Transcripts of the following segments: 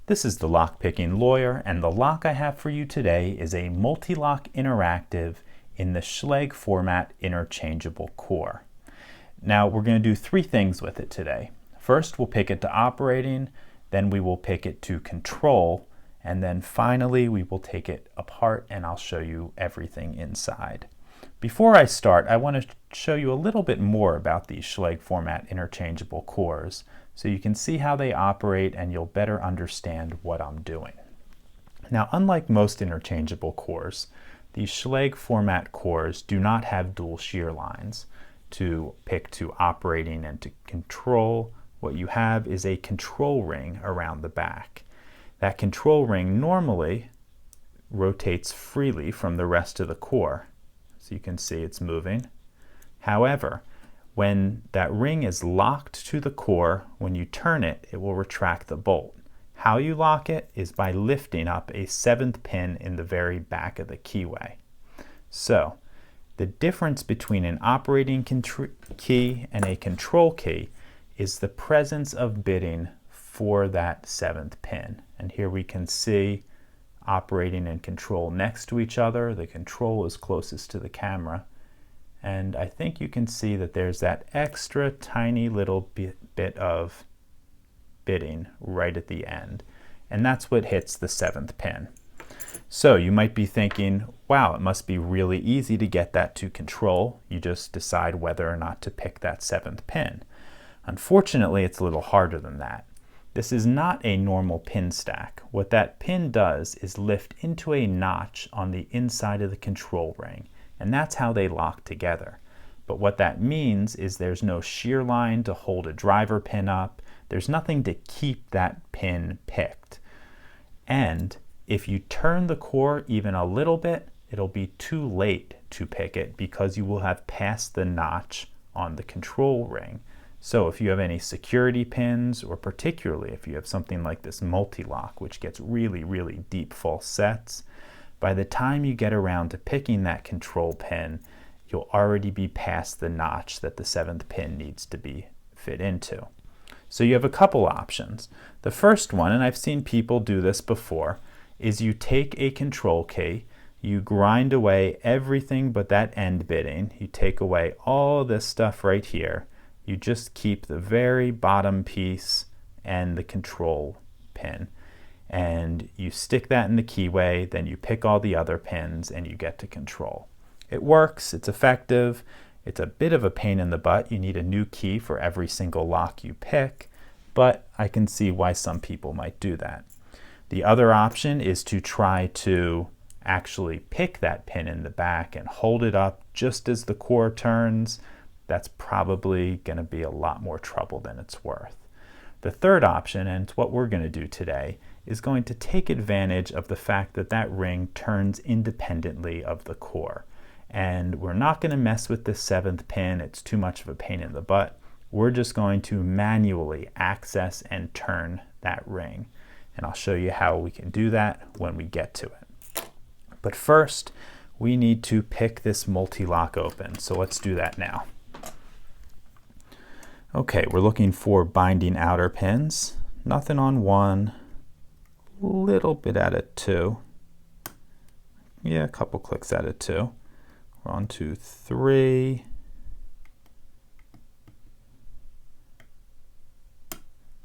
This is the Lockpicking Lawyer, and the lock I have for you today is a Mul-T-Lock Interactive in the Schlage format interchangeable core. Now we're going to do three things with it today. First, we'll pick it to operating, then we will pick it to control, and then finally we will take it apart and I'll show you everything inside. Before I start, I want to show you a little bit more about these Schlage format interchangeable cores so you can see how they operate and you'll better understand what I'm doing. Now, unlike most interchangeable cores, these Schlage format cores do not have dual shear lines to pick to operating and to control. What you have is a control ring around the back. That control ring normally rotates freely from the rest of the core. So you can see it's moving. However, when that ring is locked to the core, when you turn it, it will retract the bolt. How you lock it is by lifting up a 7th pin in the very back of the keyway. So the difference between an operating key and a control key is the presence of bitting for that 7th pin. And here we can see operating and control next to each other. The control is closest to the camera. And I think you can see that there's that extra tiny little bit of bitting right at the end. And that's what hits the 7th pin. So you might be thinking, wow, it must be really easy to get that to control. You just decide whether or not to pick that 7th pin. Unfortunately, it's a little harder than that. This is not a normal pin stack. What that pin does is lift into a notch on the inside of the control ring, and that's how they lock together. But what that means is there's no shear line to hold a driver pin up. There's nothing to keep that pin picked. And if you turn the core even a little bit, it'll be too late to pick it because you will have passed the notch on the control ring. So if you have any security pins, or particularly if you have something like this Mul-T-Lock, which gets really, really deep false sets, by the time you get around to picking that control pin, you'll already be past the notch that the 7th pin needs to be fit into. So you have a couple options. The first one, and I've seen people do this before, is you take a control key, you grind away everything but that end bitting, you take away all this stuff right here, you just keep the very bottom piece and the control pin. And you stick that in the keyway, then you pick all the other pins and you get to control. It works, it's effective, it's a bit of a pain in the butt. You need a new key for every single lock you pick, but I can see why some people might do that. The other option is to try to actually pick that pin in the back and hold it up just as the core turns. That's probably going to be a lot more trouble than it's worth. The third option, and it's what we're going to do today, is going to take advantage of the fact that that ring turns independently of the core. And we're not going to mess with the 7th pin. It's too much of a pain in the butt. We're just going to manually access and turn that ring. And I'll show you how we can do that when we get to it. But first, we need to pick this Mul-T-Lock open. So let's do that now. Okay, we're looking for binding outer pins. Nothing on 1, a little bit out of 2. Yeah, a couple clicks out of 2. We're on to 3.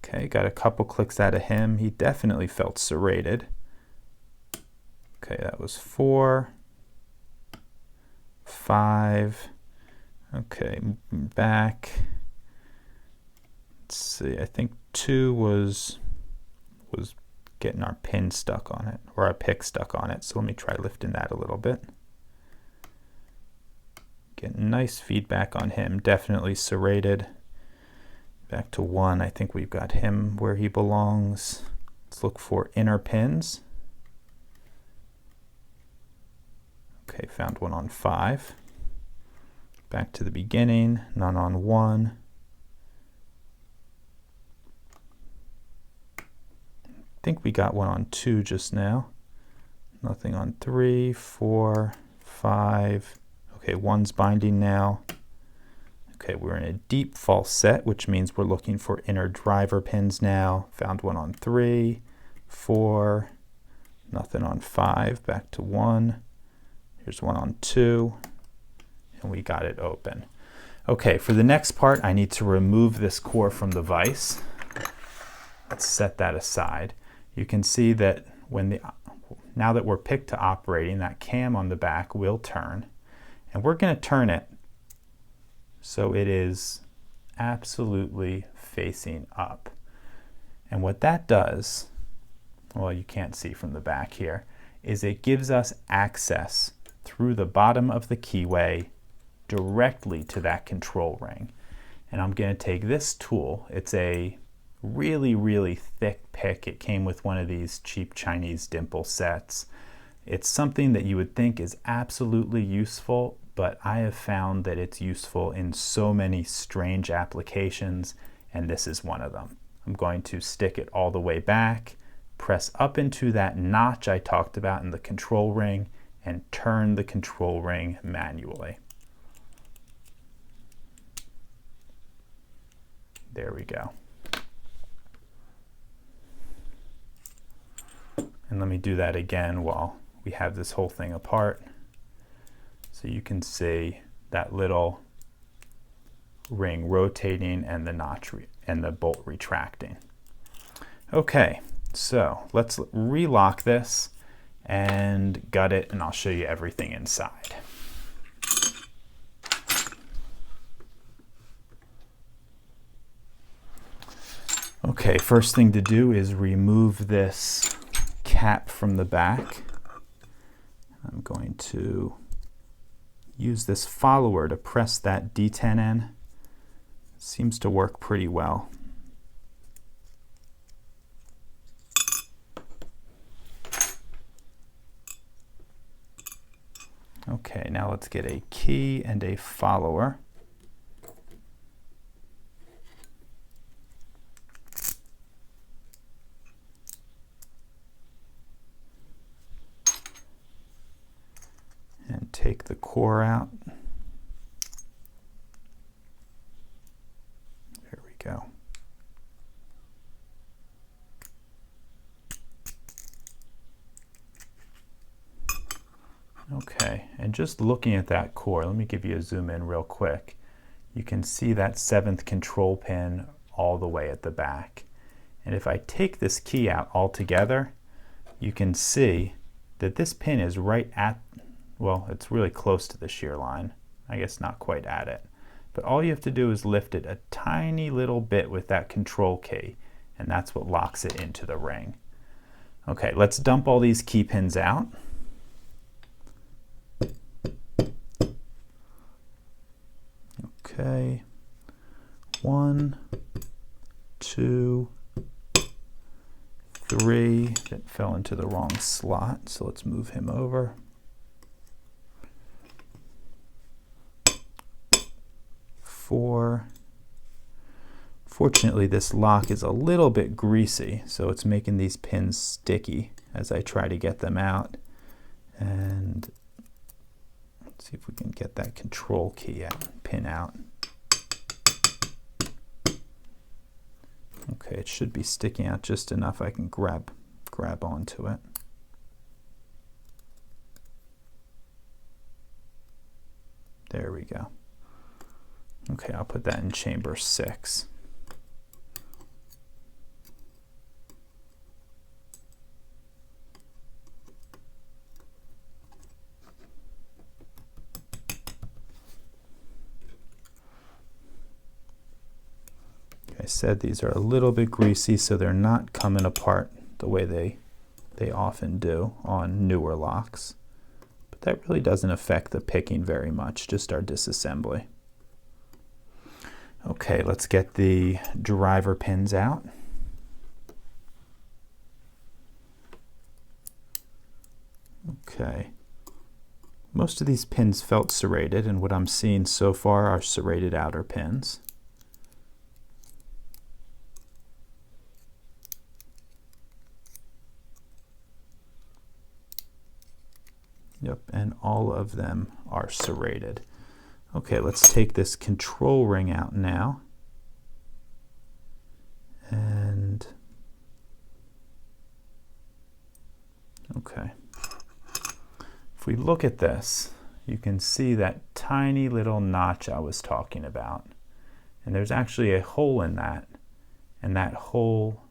Okay, got a couple clicks out of him. He definitely felt serrated. Okay, that was 4. 5. Okay, back. Let's see, I think 2 was getting our pin stuck on it, or our pick stuck on it. So let me try lifting that a little bit. Getting nice feedback on him, definitely serrated. Back to 1, I think we've got him where he belongs. Let's look for inner pins. Okay, found one on 5. Back to the beginning, none on 1. I think we got one on 2 just now. Nothing on 3, 4, 5. Okay, 1's binding now. Okay, we're in a deep false set, which means we're looking for inner driver pins now. Found one on 3, 4, nothing on 5, back to 1. Here's one on 2, and we got it open. Okay, for the next part, I need to remove this core from the vise. Let's set that aside. You can see that now that we're picked to operating, that cam on the back will turn, and we're going to turn it so it is absolutely facing up. And what that does, well, you can't see from the back here, is it gives us access through the bottom of the keyway directly to that control ring. And I'm going to take this tool. It's a really, really thick pick. It came with one of these cheap Chinese dimple sets. It's something that you would think is absolutely useful, but I have found that it's useful in so many strange applications, and this is one of them. I'm going to stick it all the way back, press up into that notch I talked about in the control ring, and turn the control ring manually. There we go. And let me do that again while we have this whole thing apart. So you can see that little ring rotating and the notch and the bolt retracting. Okay, so let's relock this and gut it, and I'll show you everything inside. Okay, first thing to do is remove this cap from the back. I'm going to use this follower to press that detent in. Seems to work pretty well. Okay, now let's get a key and a follower. And take the core out. There we go. Okay, and just looking at that core, let me give you a zoom in real quick. You can see that 7th control pin all the way at the back. And if I take this key out altogether, you can see that this pin is right at, well, it's really close to the shear line. I guess not quite at it. But all you have to do is lift it a tiny little bit with that control key, and that's what locks it into the ring. Okay, let's dump all these key pins out. Okay, 1, 2, 3. That fell into the wrong slot, so let's move him over. 4. Fortunately, this lock is a little bit greasy, so it's making these pins sticky as I try to get them out. And let's see if we can get that control key out, pin out. Okay, it should be sticking out just enough I can grab onto it. There we go. Okay, I'll put that in chamber 6. Like I said, these are a little bit greasy, so they're not coming apart the way they often do on newer locks. But that really doesn't affect the picking very much, just our disassembly. Okay, let's get the driver pins out. Okay, most of these pins felt serrated, and what I'm seeing so far are serrated outer pins. Yep, and all of them are serrated. Okay, let's take this control ring out now. And Okay. If we look at this, you can see that tiny little notch I was talking about. And there's actually a hole in that. And that hole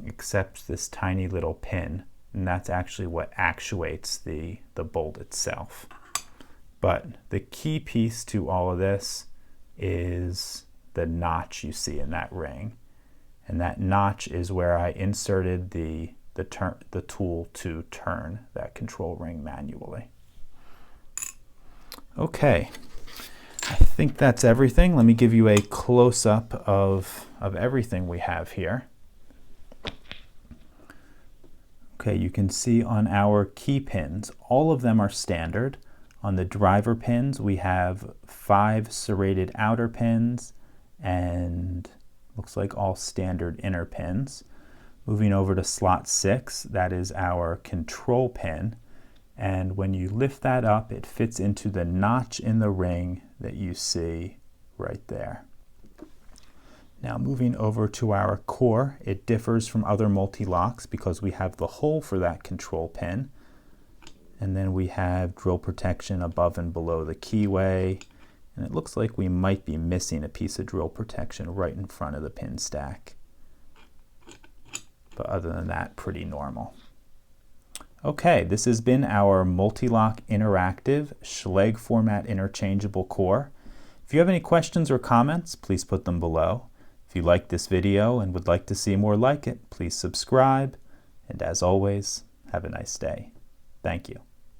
accepts this tiny little pin. And that's actually what actuates the bolt itself. But the key piece to all of this is the notch you see in that ring. And that notch is where I inserted the tool to turn that control ring manually. Okay, I think that's everything. Let me give you a close-up of everything we have here. Okay, you can see on our key pins, all of them are standard. On the driver pins, we have 5 serrated outer pins and looks like all standard inner pins. Moving over to slot 6, that is our control pin. And when you lift that up, it fits into the notch in the ring that you see right there. Now moving over to our core, it differs from other multi-locks because we have the hole for that control pin. And then we have drill protection above and below the keyway. And it looks like we might be missing a piece of drill protection right in front of the pin stack. But other than that, pretty normal. Okay, this has been our Mul-T-Lock Interactive Schlage Format Interchangeable Core. If you have any questions or comments, please put them below. If you liked this video and would like to see more like it, please subscribe. And as always, have a nice day. Thank you.